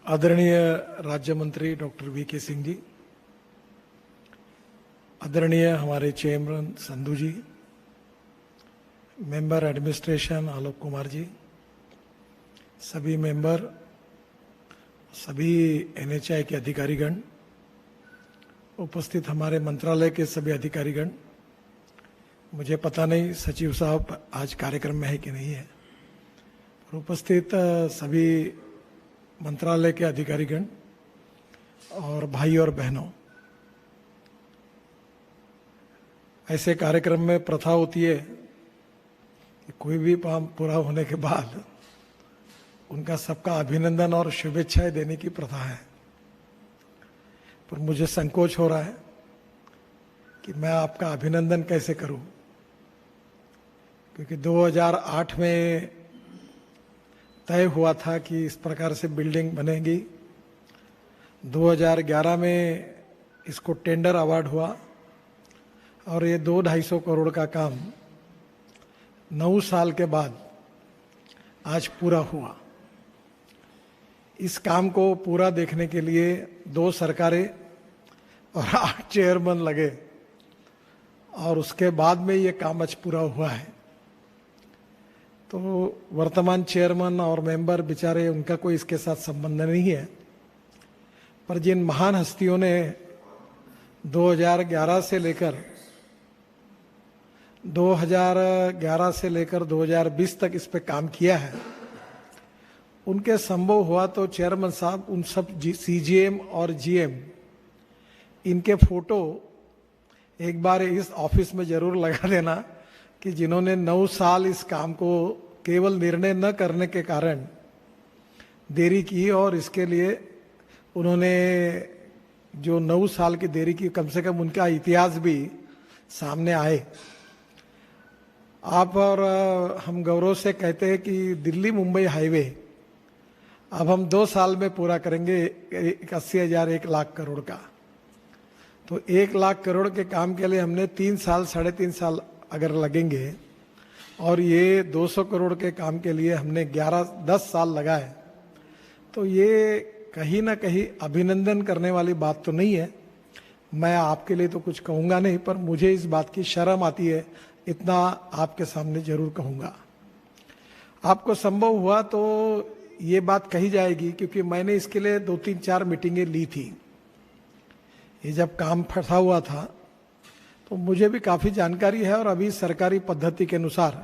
आदरणीय राज्य मंत्री डॉक्टर वी.के. सिंह जी, आदरणीय हमारे चेयरमैन संधू जी, मेंबर एडमिनिस्ट्रेशन आलोक कुमार जी, सभी मेंबर, सभी एनएचआई के अधिकारीगण, उपस्थित हमारे मंत्रालय के सभी अधिकारीगण, मुझे पता नहीं सचिव साहब आज कार्यक्रम में है कि नहीं है, और उपस्थित सभी मंत्रालय के अधिकारीगण और भाई और बहनों, ऐसे कार्यक्रम में प्रथा होती है कि कोई भी काम पूरा होने के बाद उनका सबका अभिनंदन और शुभेच्छाएं देने की प्रथा है। पर मुझे संकोच हो रहा है कि मैं आपका अभिनंदन कैसे करूं, क्योंकि 2008 में तय हुआ था कि इस प्रकार से बिल्डिंग बनेगी। 2011 में इसको टेंडर अवार्ड हुआ और ये 200-250 करोड़ का काम 9 साल के बाद आज पूरा हुआ। इस काम को पूरा देखने के लिए 2 सरकारें और 8 चेयरमैन लगे और उसके बाद में ये काम आज पूरा हुआ है। तो वर्तमान चेयरमैन और मेंबर बेचारे, उनका कोई इसके साथ संबंध नहीं है, पर जिन महान हस्तियों ने 2011 से लेकर 2020 तक इस पे काम किया है, उनके संभव हुआ तो चेयरमैन साहब उन सब सीजीएम और जीएम इनके फोटो एक बार इस ऑफिस में जरूर लगा देना कि जिन्होंने 9 साल इस काम को केवल निर्णय न करने के कारण देरी की, और इसके लिए उन्होंने जो 9 साल की देरी की, कम से कम उनका इतिहास भी सामने आए। आप और हम गौरव से कहते हैं कि दिल्ली मुंबई हाईवे अब हम 2 साल में पूरा करेंगे, 80,000 1 लाख करोड़ का। तो 1 लाख करोड़ के काम के लिए हमने 3 साल 3.5 साल अगर लगेंगे, और ये 200 करोड़ के काम के लिए हमने 10 साल लगाए, तो ये कहीं ना कहीं अभिनंदन करने वाली बात तो नहीं है। मैं आपके लिए तो कुछ कहूँगा नहीं, पर मुझे इस बात की शर्म आती है, इतना आपके सामने जरूर कहूँगा। आपको संभव हुआ तो ये बात कही जाएगी, क्योंकि मैंने इसके लिए 2-3-4 मीटिंगें ली थी। ये जब काम फंसा हुआ था तो मुझे भी काफ़ी जानकारी है, और अभी सरकारी पद्धति के अनुसार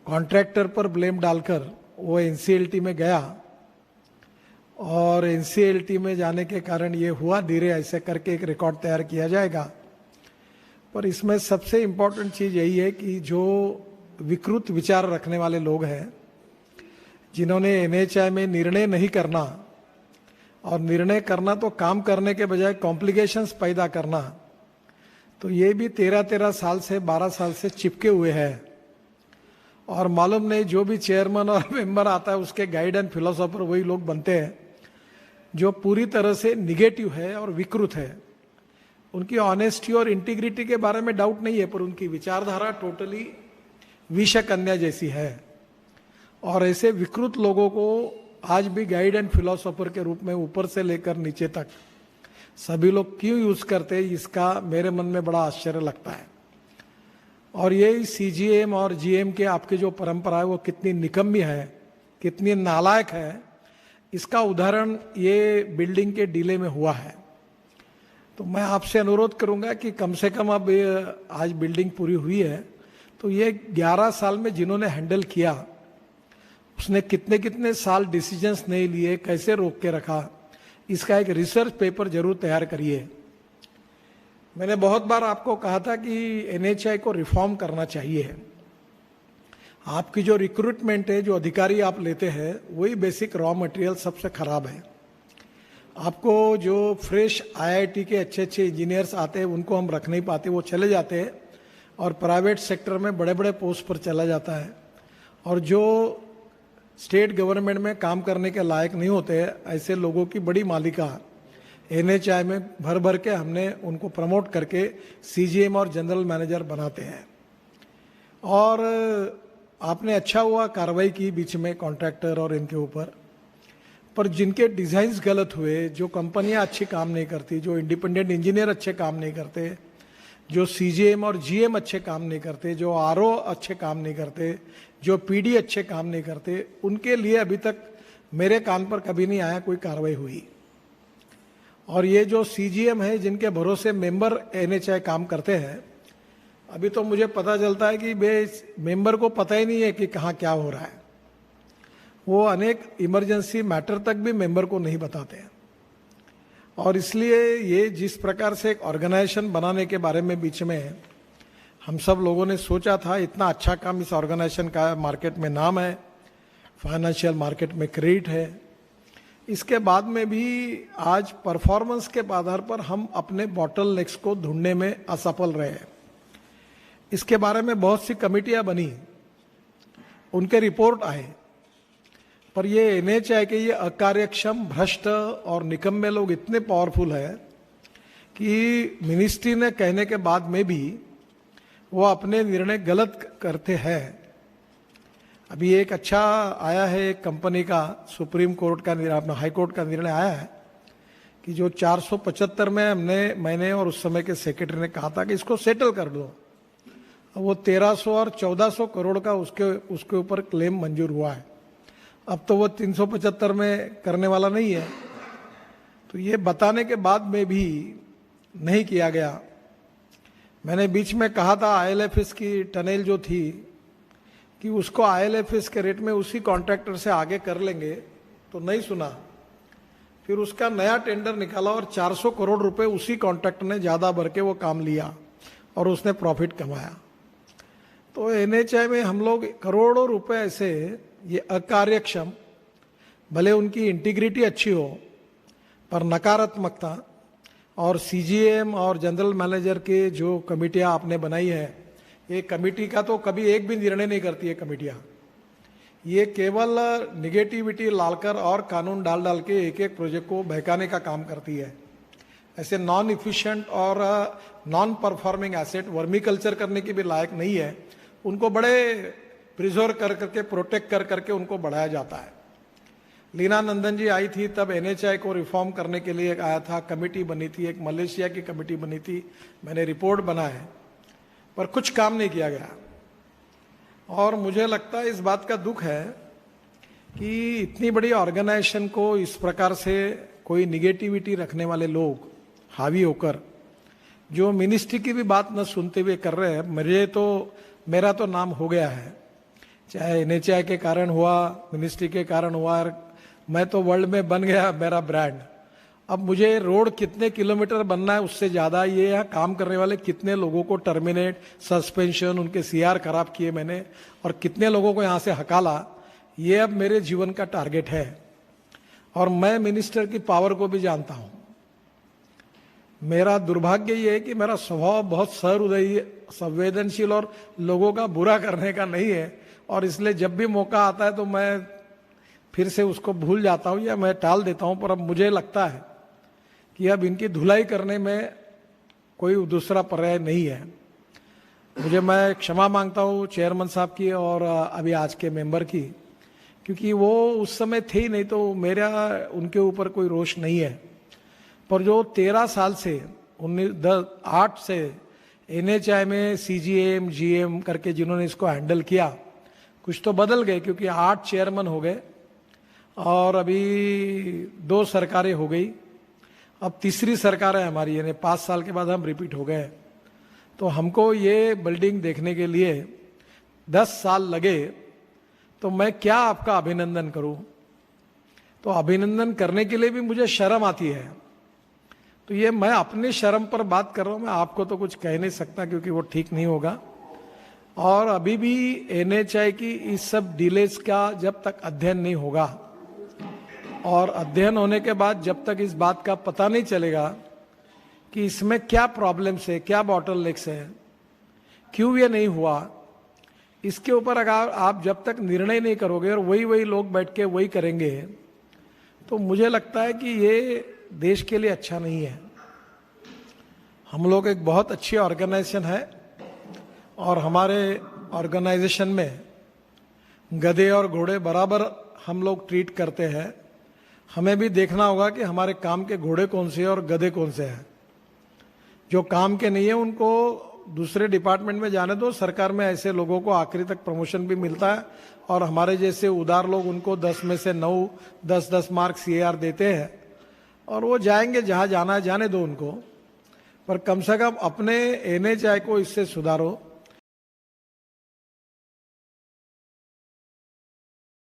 कॉन्ट्रैक्टर पर ब्लेम डालकर वो एनसीएलटी में गया, और एनसीएलटी में जाने के कारण ये हुआ। धीरे ऐसे करके एक रिकॉर्ड तैयार किया जाएगा। पर इसमें सबसे इम्पोर्टेंट चीज़ यही है कि जो विकृत विचार रखने वाले लोग हैं, जिन्होंने एनएचआई में निर्णय नहीं करना, और निर्णय करना तो काम करने के बजाय कॉम्प्लिकेशंस पैदा करना, तो ये भी 13 साल से 12 साल से चिपके हुए हैं। और मालूम नहीं, जो भी चेयरमैन और मेंबर आता है उसके गाइड एंड फिलोसोफर वही लोग बनते हैं जो पूरी तरह से निगेटिव है और विकृत है। उनकी ऑनेस्टी और इंटीग्रिटी के बारे में डाउट नहीं है, पर उनकी विचारधारा टोटली विषकन्या जैसी है। और ऐसे विकृत लोगों को आज भी गाइड एंड फिलोसोफर के रूप में ऊपर से लेकर नीचे तक सभी लोग क्यों यूज करते हैं, इसका मेरे मन में बड़ा आश्चर्य लगता है। और ये सीजीएम और जीएम के आपकी जो परंपरा है वो कितनी निकम्मी है, कितनी नालायक है, इसका उदाहरण ये बिल्डिंग के डीले में हुआ है। तो मैं आपसे अनुरोध करूंगा कि कम से कम अब आज बिल्डिंग पूरी हुई है, तो ये 11 साल में जिन्होंने हैंडल किया, उसने कितने साल डिसीजंस नहीं लिए, कैसे रोक के रखा, इसका एक रिसर्च पेपर जरूर तैयार करिए। मैंने बहुत बार आपको कहा था कि एनएचआई को रिफॉर्म करना चाहिए। आपकी जो रिक्रूटमेंट है, जो अधिकारी आप लेते हैं, वही बेसिक रॉ मटेरियल सबसे खराब है। आपको जो फ्रेश आईआईटी के अच्छे इंजीनियर्स आते हैं उनको हम रख नहीं पाते, वो चले जाते हैं और प्राइवेट सेक्टर में बड़े बड़े पोस्ट पर चला जाता है। और जो स्टेट गवर्नमेंट में काम करने के लायक नहीं होते, ऐसे लोगों की बड़ी मालिका एनएचआई में भर भर के हमने उनको प्रमोट करके सीजीएम और जनरल मैनेजर बनाते हैं। और आपने अच्छा हुआ कार्रवाई की बीच में कॉन्ट्रैक्टर और इनके ऊपर, पर जिनके डिजाइन्स गलत हुए, जो कंपनियां अच्छी काम नहीं करती, जो इंडिपेंडेंट इंजीनियर अच्छे काम नहीं करते, जो सीजीएम और जीएम अच्छे काम नहीं करते, जो आरओ अच्छे काम नहीं करते, जो पीडी अच्छे काम नहीं करते, उनके लिए अभी तक मेरे कान पर कभी नहीं आया कोई कार्रवाई हुई। और ये जो सीजीएम है जिनके भरोसे मेंबर एनएचआई काम करते हैं, अभी तो मुझे पता चलता है कि मेंबर को पता ही नहीं है कि कहाँ क्या हो रहा है। वो अनेक इमरजेंसी मैटर तक भी मेंबर को नहीं बताते हैं। और इसलिए ये जिस प्रकार से एक ऑर्गेनाइजेशन बनाने के बारे में बीच में हम सब लोगों ने सोचा था, इतना अच्छा काम इस ऑर्गेनाइजेशन का, मार्केट में नाम है, फाइनेंशियल मार्केट में क्रेडिट है, इसके बाद में भी आज परफॉर्मेंस के आधार पर हम अपने बॉटल नेक्स को ढूंढने में असफल रहे हैं। इसके बारे में बहुत सी कमेटियां बनी, उनके रिपोर्ट आए, पर ये एनएचआई के ये अकार्यक्षम, भ्रष्ट और निकम्मे लोग इतने पावरफुल है कि मिनिस्ट्री ने कहने के बाद में भी वो अपने निर्णय गलत करते हैं। अभी एक अच्छा आया है, एक कंपनी का सुप्रीम कोर्ट का निर्णय, अपना हाई कोर्ट का निर्णय आया है कि जो 475 में मैंने और उस समय के सेक्रेटरी ने कहा था कि इसको सेटल कर दो, वो 1300 और 1400 करोड़ का उसके ऊपर क्लेम मंजूर हुआ है। अब तो वो 375 में करने वाला नहीं है। तो ये बताने के बाद में भी नहीं किया गया। मैंने बीच में कहा था आईएलएफएस की टनल जो थी कि उसको आईएलएफएस के रेट में उसी कॉन्ट्रैक्टर से आगे कर लेंगे, तो नहीं सुना। फिर उसका नया टेंडर निकाला और 400 करोड़ रुपए उसी कॉन्ट्रैक्टर ने ज़्यादा भर के वो काम लिया और उसने प्रॉफिट कमाया। तो एनएचआई में हम लोग करोड़ों रुपए ऐसे, ये अकार्यक्षम, भले उनकी इंटीग्रिटी अच्छी हो पर नकारात्मकता, और सीजीएम और जनरल मैनेजर के जो कमेटियां आपने बनाई है, ये कमेटी का तो कभी एक भी निर्णय नहीं करती है कमेटियां। ये केवल निगेटिविटी लालकर और कानून डाल डाल के एक एक प्रोजेक्ट को बहकाने का काम करती है। ऐसे नॉन इफिशिएंट और non performing asset vermi culture करने की भी लायक नहीं है, उनको बड़े प्रिजर्व कर करके, प्रोटेक्ट कर करके उनको बढ़ाया जाता है। लीना नंदन जी आई थी तब एनएचआई को रिफॉर्म करने के लिए आया था, कमेटी बनी थी, एक मलेशिया की कमेटी बनी थी, मैंने रिपोर्ट बनाया, पर कुछ काम नहीं किया गया। और मुझे लगता है इस बात का दुख है कि इतनी बड़ी ऑर्गेनाइजेशन को इस प्रकार से कोई निगेटिविटी रखने वाले लोग हावी होकर, जो मिनिस्ट्री की भी बात न सुनते हुए कर रहे हैं। मेरा तो नाम हो गया है, चाहे एनएचआई के कारण हुआ, मिनिस्ट्री के कारण हुआ, मैं तो वर्ल्ड में बन गया मेरा ब्रांड। अब मुझे रोड कितने किलोमीटर बनना है उससे ज़्यादा ये यहाँ काम करने वाले कितने लोगों को टर्मिनेट, सस्पेंशन, उनके सीआर खराब किए मैंने, और कितने लोगों को यहाँ से हकाला, ये अब मेरे जीवन का टारगेट है। और मैं मिनिस्टर की पावर को भी जानता हूँ। मेरा दुर्भाग्य ये है कि मेरा स्वभाव बहुत सहृदयी, संवेदनशील और लोगों का बुरा करने का नहीं है, और इसलिए जब भी मौका आता है तो मैं फिर से उसको भूल जाता हूँ या मैं टाल देता हूँ। पर अब मुझे लगता है कि अब इनकी धुलाई करने में कोई दूसरा पर्याय नहीं है। मैं क्षमा मांगता हूँ चेयरमैन साहब की और अभी आज के मेंबर की, क्योंकि वो उस समय थे ही नहीं, तो मेरा उनके ऊपर कोई रोष नहीं है। पर जो 13 साल से 8 से एनएचआई में सीजीएम जीएम करके जिन्होंने इसको हैंडल किया, कुछ तो बदल गए क्योंकि 8 चेयरमैन हो गए और अभी 2 सरकारें हो गई, अब तीसरी सरकार है हमारी, यानी 5 साल के बाद हम रिपीट हो गए। तो हमको ये बिल्डिंग देखने के लिए 10 साल लगे, तो मैं क्या आपका अभिनंदन करूं। तो अभिनंदन करने के लिए भी मुझे शर्म आती है। तो ये मैं अपनी शर्म पर बात कर रहा हूं, मैं आपको तो कुछ कह नहीं सकता क्योंकि वो ठीक नहीं होगा। और अभी भी एनएचआई की इस सब डिलेज का जब तक अध्ययन नहीं होगा, और अध्ययन होने के बाद जब तक इस बात का पता नहीं चलेगा कि इसमें क्या प्रॉब्लम्स है, क्या बॉटलनेक्स है, क्यों ये नहीं हुआ, इसके ऊपर अगर आप जब तक निर्णय नहीं करोगे और वही लोग बैठ के वही करेंगे, तो मुझे लगता है कि ये देश के लिए अच्छा नहीं है। हम लोग एक बहुत अच्छी ऑर्गेनाइजेशन है और हमारे ऑर्गेनाइजेशन में गधे और घोड़े बराबर हम लोग ट्रीट करते हैं। हमें भी देखना होगा कि हमारे काम के घोड़े कौन से हैं और गधे कौन से हैं। जो काम के नहीं है उनको दूसरे डिपार्टमेंट में जाने दो। सरकार में ऐसे लोगों को आखिरी तक प्रमोशन भी मिलता है और हमारे जैसे उदार लोग उनको 10 में से 9, 10-10 मार्क CAR देते हैं और वो जाएंगे जहां जाना है, जाने दो उनको। पर कम से कम अपने NHI को इससे सुधारो।